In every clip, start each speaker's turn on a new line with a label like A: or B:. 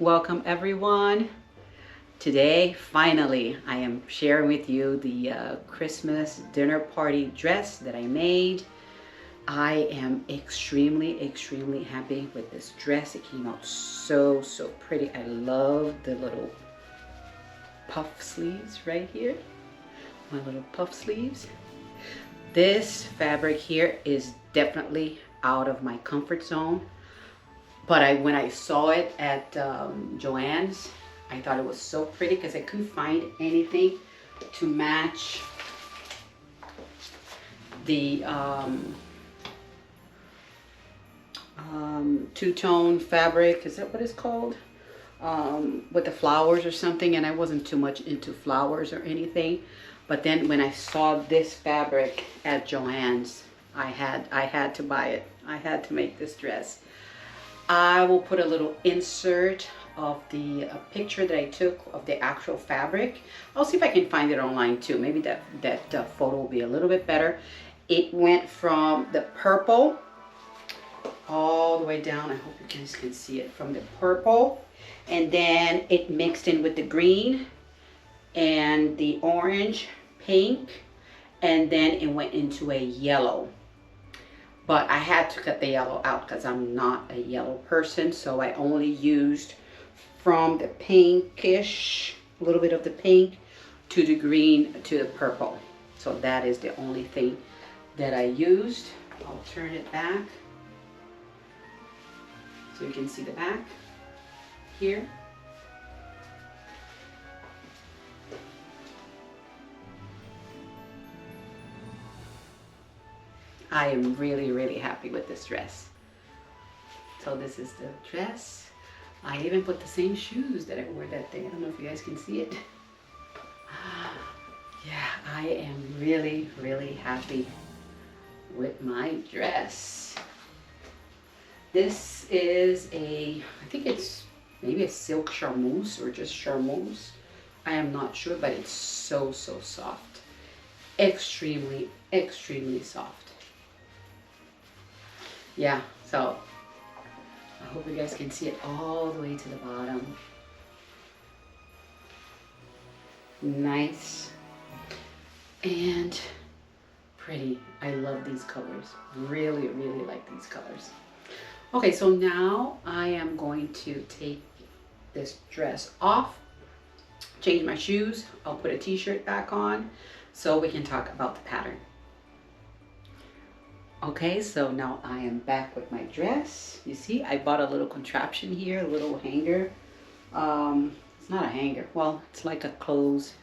A: Welcome everyone. Today, finally, I am sharing with you the Christmas dinner party dress that I made. I am extremely happy with this dress. It came out so pretty. I love the little puff sleeves right here. My little puff sleeves. This fabric here is definitely out of my comfort zone. But when I saw it at Joann's, I thought it was so pretty because I couldn't find anything to match the two-tone fabric. Is that what it's called? With the flowers or something, and I wasn't too much into flowers or anything. But then when I saw this fabric at Joann's, I had to buy it. I had to make this dress. I will put a little insert of the picture that I took of the actual fabric. I'll see if I can find it online too. Maybe that photo will be a little bit better. It went from the purple all the way down. I hope you guys can see it. From the purple, and then it mixed in with the green and the orange, pink, and then it went into a yellow. But I had to cut the yellow out because I'm not a yellow person, so I only used from the pinkish, a little bit of the pink, to the green, to the purple. So that is the only thing that I used. I'll turn it back so you can see the back here. I am really happy with this dress. So this is the dress. I even put the same shoes that I wore that day. I don't know if you guys can see it. Yeah, I am really happy with my dress. This is I think it's maybe a silk charmeuse or just charmeuse. I am not sure, but it's so soft. Extremely soft. Yeah, so I hope you guys can see it all the way to the bottom. Nice and pretty. I love these colors. Really like these colors. Okay, so now I am going to take this dress off, change my shoes. I'll put a t-shirt back on so we can talk about the pattern. Okay, so now I am back with my dress. You see, I bought a little contraption here, a little hanger. It's not a hanger. Well, it's like a clothes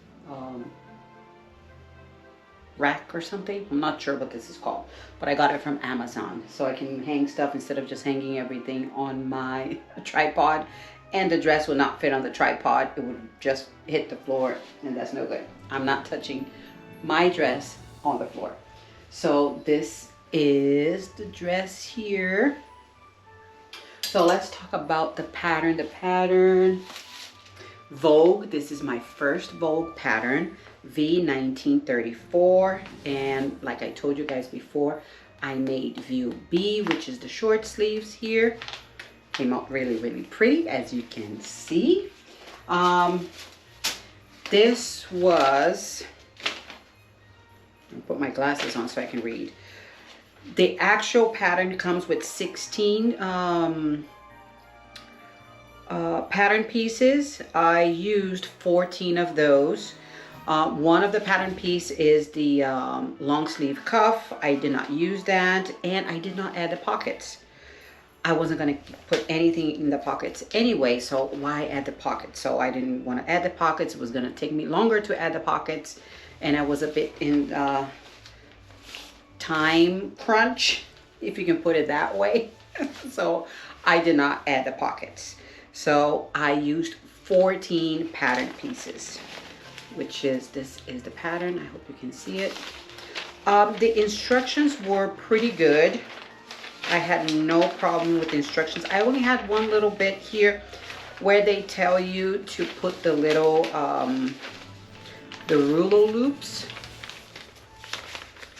A: rack or something. I'm not sure what this is called, but I got it from Amazon. So I can hang stuff instead of just hanging everything on my tripod. And the dress would not fit on the tripod. It would just hit the floor, and that's no good. I'm not touching my dress on the floor. So this is the dress here. So let's talk about the pattern. The pattern, Vogue. This is my first Vogue pattern, V1934. And like I told you guys before, I made view B, which is the short sleeves here. Came out really pretty, as you can see. This was, I'll put my glasses on so I can read. The actual pattern comes with 16 pattern pieces. I used 14 of those. One of the pattern piece is the long sleeve cuff. I did not use that, and I did not add the pockets. I wasn't going to put anything in the pockets anyway, so why add the pockets? So I didn't want to add the pockets. It was going to take me longer to add the pockets, and I was a bit in time crunch, if you can put it that way. So I did not add the pockets. So I used 14 pattern pieces, which is, this is the pattern. I hope you can see it. The instructions were pretty good. I had no problem with the instructions. I only had one little bit here where they tell you to put the little the ruler loops.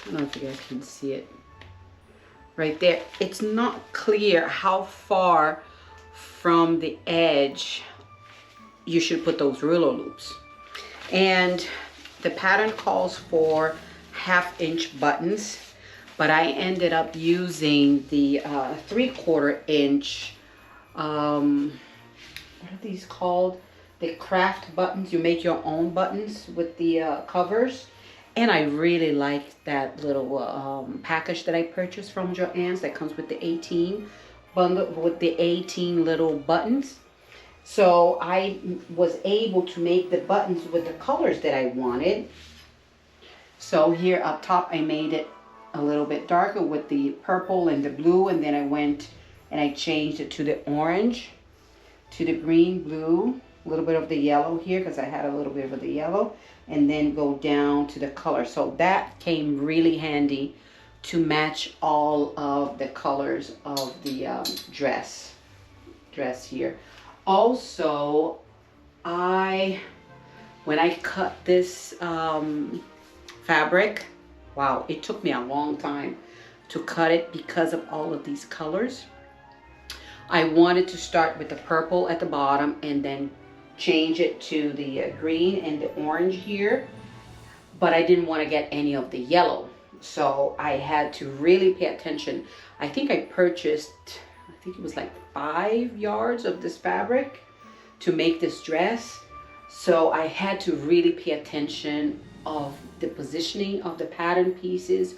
A: I don't know if you guys can see it right there. It's not clear how far from the edge, you should put those ruler loops. And the pattern calls for 1/2-inch buttons, but I ended up using the 3/4 inch, what are these called? The craft buttons. You make your own buttons with the covers. And I really like that little package that I purchased from Joann's that comes with the 18 bundle with the 18 little buttons. So I was able to make the buttons with the colors that I wanted. So here up top, I made it a little bit darker with the purple and the blue, and then I went and I changed it to the orange, to the green, blue, a little bit of the yellow here because I had a little bit of the yellow, and then go down to the color. So that came really handy to match all of the colors of the dress here. Also, when I cut this fabric, wow, it took me a long time to cut it because of all of these colors. I wanted to start with the purple at the bottom and then change it to the green and the orange here, but I didn't want to get any of the yellow. So I had to really pay attention. I think I purchased, I think it was like 5 yards of this fabric to make this dress. So I had to really pay attention of the positioning of the pattern pieces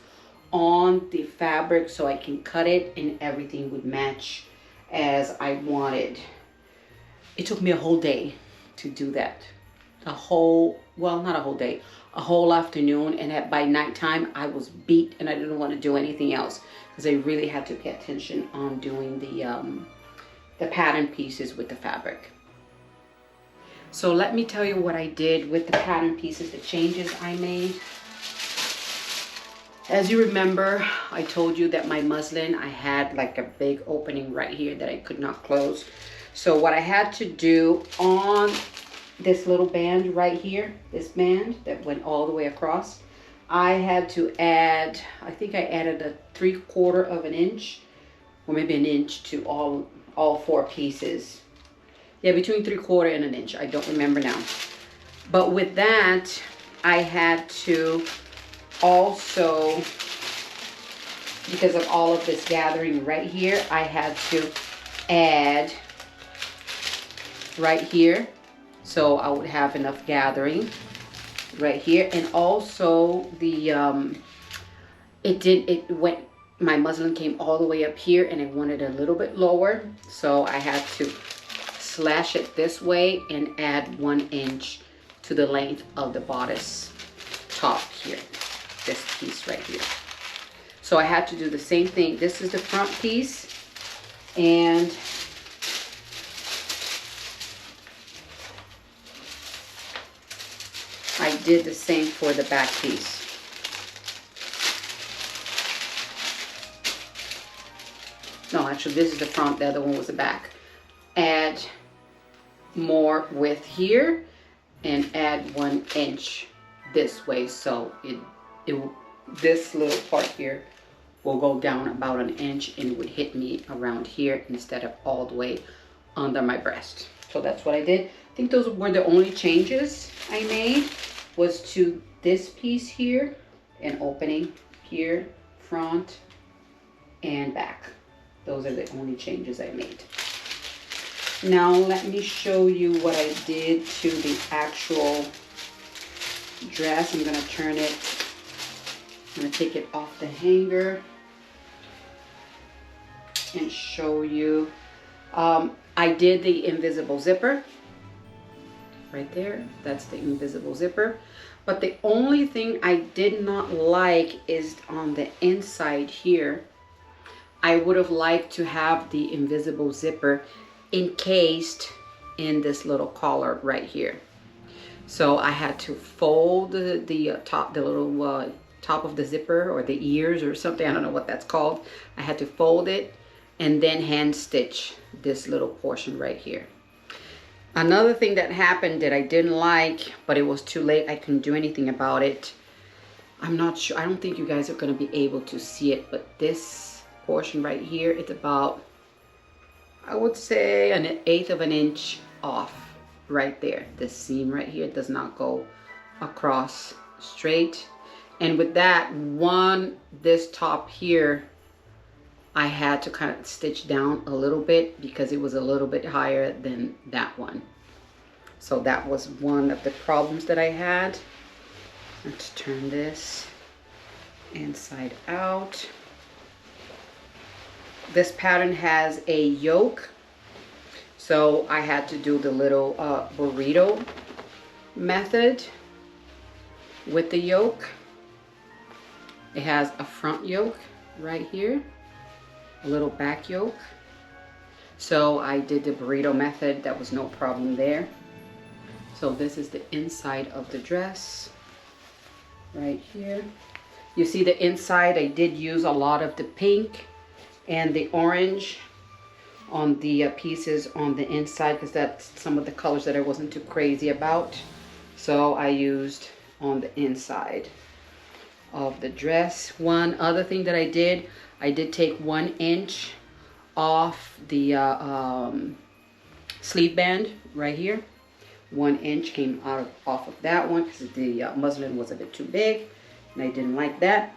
A: on the fabric so I can cut it and everything would match as I wanted. It took me a whole day to do that. Well, not a whole day, a whole afternoon, and by nighttime I was beat and I didn't want to do anything else because I really had to pay attention on doing the pattern pieces with the fabric. So let me tell you what I did with the pattern pieces, the changes I made. As you remember, I told you that my muslin, I had like a big opening right here that I could not close. So what I had to do on this little band right here, this band that went all the way across, I had to add, I think I added a 3/4 of an inch or maybe an inch to all 4 pieces. Yeah, between 3/4 and an inch. I don't remember now. But with that, I had to also, because of all of this gathering right here, I had to add right here, so I would have enough gathering right here. And also the my muslin came all the way up here and I wanted a little bit lower, so I had to slash it this way and add 1 inch to the length of the bodice top here, this piece right here. So I had to do the same thing. This is the front piece, and I did the same for the back piece. No, actually this is the front, the other one was the back. Add more width here and add 1 inch this way, so this little part here will go down about 1 inch and it would hit me around here instead of all the way under my breast. So that's what I did. I think those were the only changes I made, was to this piece here, an opening here, front and back. Those are the only changes I made. Now let me show you what I did to the actual dress. I'm gonna turn it, I'm gonna take it off the hanger and show you. I did the invisible zipper right there. That's the invisible zipper. But the only thing I did not like is on the inside here. I would have liked to have the invisible zipper encased in this little collar right here. So I had to fold the top, the little top of the zipper, or the ears or something, I don't know what that's called. I had to fold it and then hand stitch this little portion right here. Another thing that happened that I didn't like, but it was too late, I couldn't do anything about it. I'm not sure, I don't think you guys are going to be able to see it, but this portion right here, it's about, I would say an 1/8 of an inch off right there. This seam right here does not go across straight. And with that one, this top here, I had to kind of stitch down a little bit because it was a little bit higher than that one. So that was one of the problems that I had. Let's turn this inside out. This pattern has a yoke, so I had to do the little burrito method with the yoke. It has a front yoke right here, a little back yoke. So I did the burrito method. That was no problem there. So this is the inside of the dress right here. You see the inside, I did use a lot of the pink and the orange on the pieces on the inside because that's some of the colors that I wasn't too crazy about. So I used on the inside of the dress. One other thing that I did take 1 inch off the sleeve band right here. 1 inch came off of that one because the muslin was a bit too big and I didn't like that.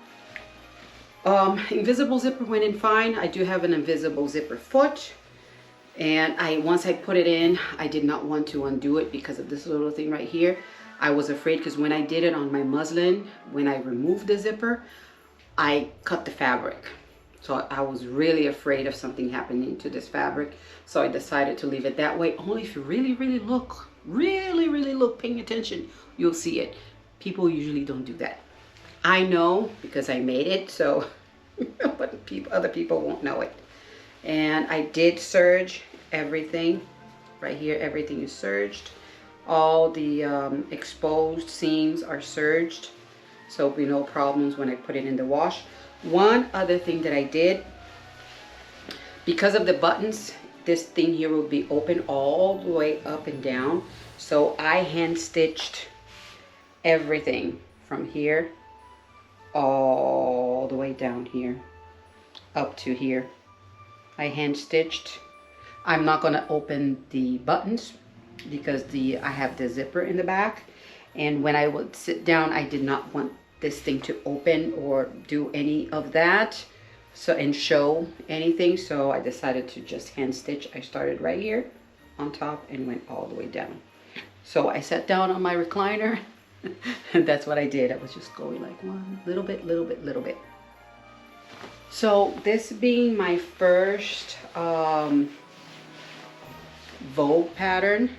A: Invisible zipper went in fine. I do have an invisible zipper foot, and once I put it in, I did not want to undo it because of this little thing right here. I was afraid because when I did it on my muslin, when I removed the zipper, I cut the fabric. So I was really afraid of something happening to this fabric. So I decided to leave it that way. Only if you really look, really look, paying attention, you'll see it. People usually don't do that. I know because I made it, so but other people won't know it. And I did serge everything right here. Everything is serged. All the exposed seams are serged, so there'll be no problems when I put it in the wash. One other thing that I did, because of the buttons, this thing here will be open all the way up and down. So I hand stitched everything from here all the way down here up to here. I hand stitched. I'm not going to open the buttons because I have the zipper in the back, and when I would sit down, I did not want this thing to open or do any of that, so and show anything. So I decided to just hand stitch. I started right here on top and went all the way down. So I sat down on my recliner and that's what I did. I was just going like one little bit. So this being my first Vogue pattern,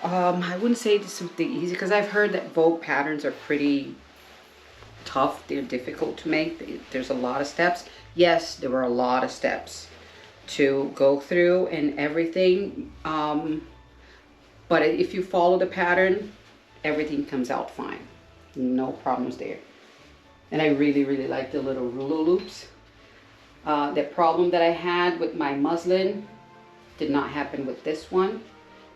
A: I wouldn't say this is something easy because I've heard that Vogue patterns are pretty tough. They're difficult to make. There's a lot of steps. Yes, there were a lot of steps to go through and everything. But if you follow the pattern, everything comes out fine. No problems there. And I really like the little ruler loops. The problem that I had with my muslin did not happen with this one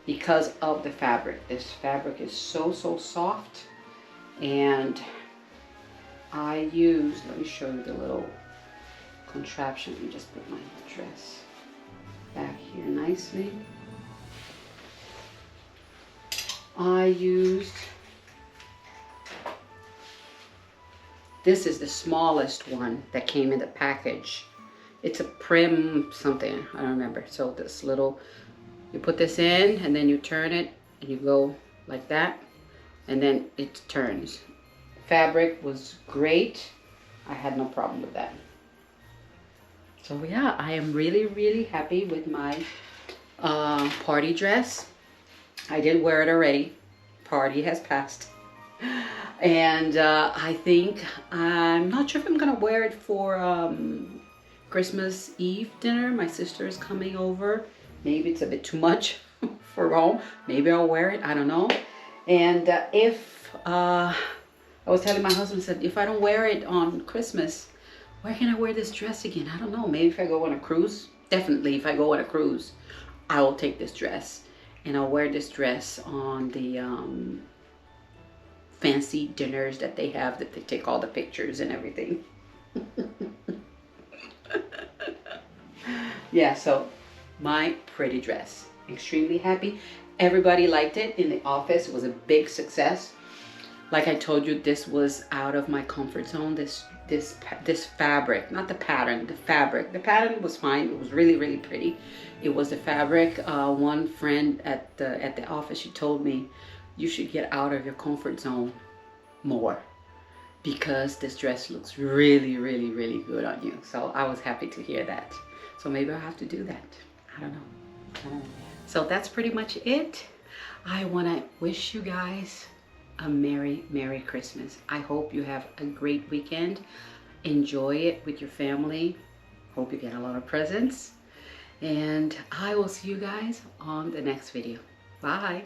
A: because of the fabric. This fabric is so soft, and I used, let me show you the little contraption. Let me just put my dress back here nicely. I used, this is the smallest one that came in the package. It's a Prim something, I don't remember. So this little, you put this in and then you turn it and you go like that and then it turns. Fabric was great. I had no problem with that. So yeah, I am really happy with my party dress. I did wear it already. Party has passed. And I think, I'm not sure if I'm gonna wear it for Christmas Eve dinner. My sister is coming over. Maybe it's a bit too much for home. Maybe I'll wear it, I don't know. And I was telling my husband, said, if I don't wear it on Christmas, where can I wear this dress again? I don't know. Maybe if I go on a cruise. Definitely if I go on a cruise, I will take this dress. And I'll wear this dress on the fancy dinners that they have, that they take all the pictures and everything. Yeah, so my pretty dress. Extremely happy. Everybody liked it in the office. It was a big success. Like I told you, this was out of my comfort zone. This fabric, not the pattern, the fabric. The pattern was fine. It was really, really pretty. It was the fabric. One friend at the office, she told me, you should get out of your comfort zone more, because this dress looks really, really, really good on you. So I was happy to hear that. So maybe I'll have to do that. I don't know. So that's pretty much it. I want to wish you guys a Merry Christmas. I hope you have a great weekend. Enjoy it with your family. Hope you get a lot of presents. And I will see you guys on the next video. Bye.